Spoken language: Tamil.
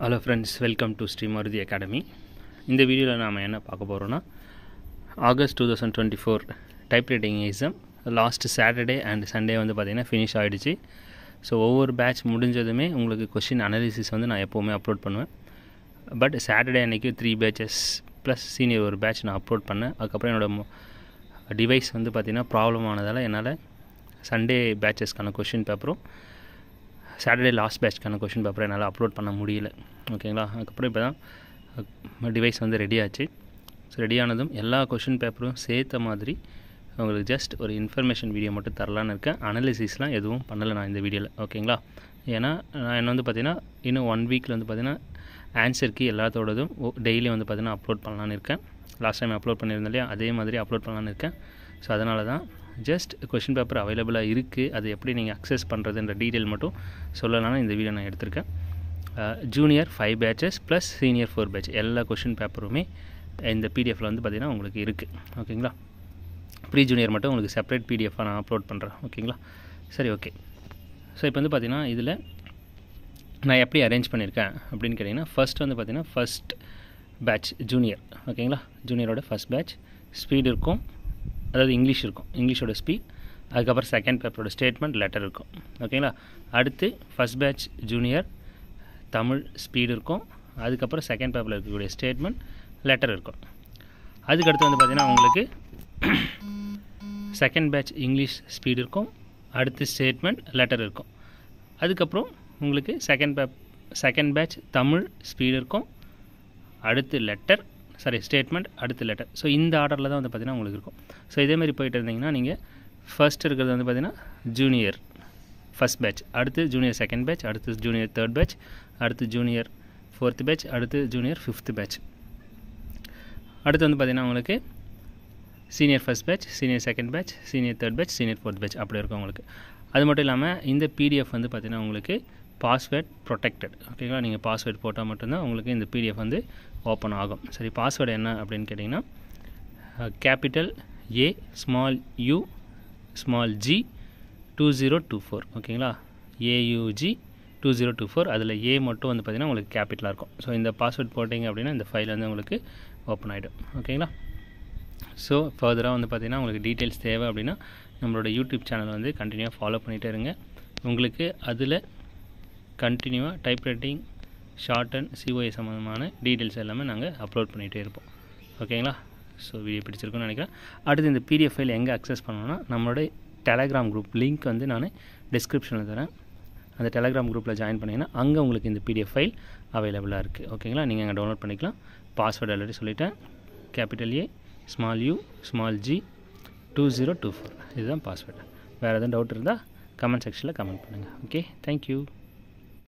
Hello friends, welcome to Sri Maruti Academy. இந்த வீடியோவில் நாம் என்ன பார்க்க போகிறோன்னா August 2024 typewriting exam last Saturday and Sunday வந்து பார்த்திங்கன்னா ஃபினிஷ் ஆகிடுச்சு. ஸோ ஒவ்வொரு பேட்ச் முடிஞ்சதுமே உங்களுக்கு கொஷின் அனாலிசிஸ் வந்து நான் எப்போவுமே அப்லோட் பண்ணுவேன். பட் சாட்டர்டே அன்றைக்கி 3 பேட்சஸ் ப்ளஸ் சீனியர் ஒரு பேட்ச் நான் அப்லோட் பண்ணேன். அதுக்கப்புறம் என்னோடய டிவைஸ் வந்து பார்த்திங்கன்னா ப்ராப்ளம் ஆனதால் என்னால் சண்டே பேட்சஸ்க்கான கொஷின் பேப்பரும் சாட்டர்டே லாஸ்ட் பேட்ச்க்கான கொஷின் பேப்பரை என்னால் அப்லோட் பண்ண முடியல. ஓகேங்களா? அதுக்கப்புறம் இப்போ தான் டிவைஸ் வந்து ரெடி ஆச்சு. ஸோ ரெடியானதும் எல்லா கொஷின் பேப்பரும் சேர்த்த மாதிரி உங்களுக்கு ஜஸ்ட் ஒரு இன்ஃபர்மேஷன் வீடியோ மட்டும் தரலான்னு இருக்கேன். அனாலிசிஸ்லாம் எதுவும் பண்ணலை நான் இந்த வீடியோவில். ஓகேங்களா? ஏன்னா நான் என்ன வந்து பார்த்திங்கன்னா இன்னும் 1 வீக்கில் வந்து பார்த்திங்கன்னா ஆன்சர் கீ எல்லாத்தோடதும் டெய்லி வந்து பார்த்திங்கன்னா அப்லோட் பண்ணலான்னு இருக்கேன். லாஸ்ட் டைம் அப்லோட் பண்ணியிருந்தேன் இல்லையா, அதே மாதிரி அப்லோட் பண்ணலான்னு இருக்கேன். ஸோ அதனால தான் ஜஸ்ட் கொஷின் பேப்பர் அவைலபிளாக இருக்குது, அது எப்படி நீங்கள் அக்சஸ் பண்ணுறதுன்ற டீட்டெயில் மட்டும் சொல்லலாம்னு இந்த வீடியோ நான் எடுத்திருக்கேன். Junior 5 batches plus senior 4 batch எல்லா கொஷின் பேப்பருமே இந்த பிடிஎஃப்பில் வந்து பார்த்திங்கன்னா உங்களுக்கு இருக்குது. ஓகேங்களா? ப்ரீ ஜூனியர் மட்டும் உங்களுக்கு செப்பரேட் பிடிஎஃபாக நான் அப்லோட் பண்ணுறேன். ஓகேங்களா? சரி, ஓகே. ஸோ இப்போ வந்து பார்த்திங்கன்னா இதில் நான் எப்படி அரேஞ்ச் பண்ணியிருக்கேன் அப்படின்னு கேட்டிங்கன்னா, ஃபஸ்ட் வந்து பார்த்திங்கன்னா ஃபஸ்ட் பேட்ச் ஜூனியர். ஓகேங்களா? ஜூனியரோட ஃபஸ்ட் பேட்ச் ஸ்பீடு இருக்கும், அதாவது இங்கிலீஷ் இருக்கும், இங்கிலீஷோட ஸ்பீட். அதுக்கப்புறம் செகண்ட் பேப்பரோட ஸ்டேட்மெண்ட் லெட்டர் இருக்கும். ஓகேங்களா? அடுத்து first batch junior Tamil speed இருக்கும். அதுக்கப்புறம் செகண்ட் பேப்பரில் இருக்கக்கூடிய ஸ்டேட்மெண்ட் லெட்டர் இருக்கும். அதுக்கடுத்து வந்து பார்த்திங்கன்னா உங்களுக்கு செகண்ட் பேட்ச் இங்கிலீஷ் ஸ்பீடு இருக்கும், அடுத்து ஸ்டேட்மெண்ட் லெட்டர் இருக்கும். அதுக்கப்புறம் உங்களுக்கு செகண்ட் பேட்ச் தமிழ் ஸ்பீடு இருக்கும், அடுத்து லெட்டர் ஸ்டேட்மெண்ட் அடுத்து லெட்டர். ஸோ இந்த ஆர்டரில் தான் வந்து பார்த்திங்கன்னா உங்களுக்கு இருக்கும். ஸோ இதேமாதிரி போயிட்டு இருந்தீங்கன்னா நீங்கள் ஃபஸ்ட் இருக்கிறது வந்து பார்த்திங்கன்னா ஜூனியர் ஃபஸ்ட் பேட்ச், அடுத்து ஜூனியர் செகண்ட் பேட்ச், அடுத்து ஜூனியர் தேர்ட் பேட்ச், அடுத்து ஜூனியர் ஃபோர்த் பேட்ச், அடுத்து ஜூனியர் ஃபிஃப்த் பேட்ச். அடுத்து வந்து பார்த்திங்கன்னா உங்களுக்கு senior first batch, senior second batch, senior third batch, senior fourth batch அப்படி இருக்கும் உங்களுக்கு. அது மட்டும் இல்லாமல் இந்த பிடிஎஃப் வந்து பார்த்திங்கன்னா உங்களுக்கு பாஸ்வேர்ட் ப்ரொடெக்டட். ஓகேங்களா? நீங்கள் பாஸ்வேர்ட் போட்டால் மட்டும்தான் உங்களுக்கு இந்த பிடிஎஃப் வந்து ஓப்பன் ஆகும். சரி, பாஸ்வேர்டு என்ன அப்படின்னு கேட்டிங்கன்னா capital A small you small G 2024. ஓகேங்களா? ஏயுஜி 2024. அதில் ஏ மட்டும் வந்து பார்த்திங்கன்னா உங்களுக்கு கேபிட்டலாக இருக்கும். ஸோ இந்த பாஸ்வேர்ட் போட்டிங்க அப்படின்னா இந்த ஃபைல் வந்து உங்களுக்கு ஓப்பன் ஆகிடும். ஓகேங்களா? ஸோ ஃபர்தராக வந்து பார்த்திங்கன்னா உங்களுக்கு டீட்டெயில்ஸ் தேவை அப்படின்னா நம்மளோட யூடியூப் சேனல் வந்து கண்டினியூவாக ஃபாலோ பண்ணிகிட்டே இருங்க. உங்களுக்கு அதில் கண்டினியூவாக டைப்ரைட்டிங் ஷார்ட் அண்ட் சிஓஏ சம்மந்தமான டீட்டெயில்ஸ் எல்லாமே நாங்கள் அப்லோட் பண்ணிகிட்டே இருப்போம். ஓகேங்களா? ஸோ வீடியோ பிடிச்சிருக்குன்னு நினைக்கிறேன். அடுத்து இந்த பிடிஎஃப் ஃபைல் எங்கே அக்சஸ் பண்ணணும்னா நம்மளோட டெலகிராம் குரூப் லிங்க் வந்து நான் டிஸ்கிரிப்ஷனில் தரேன். அந்த டெலகிராம் குரூப்பில் ஜாயின் பண்ணிங்கன்னா அங்கே உங்களுக்கு இந்த பிடிஎஃப் ஃபைல் அவைலபிளாக இருக்குது. ஓகேங்களா? நீங்கள் அங்கே டவுன்லோட் பண்ணிக்கலாம். பாஸ்வேர்டு ஆல்ரெடி சொல்லிட்டேன், capital A small you small G 2024 இதுதான் பாஸ்வேர்டு. வேறு எதுவும் டவுட் இருந்தால் கமெண்ட் செக்ஷனில் கமெண்ட் பண்ணுங்கள். Okay, thank you.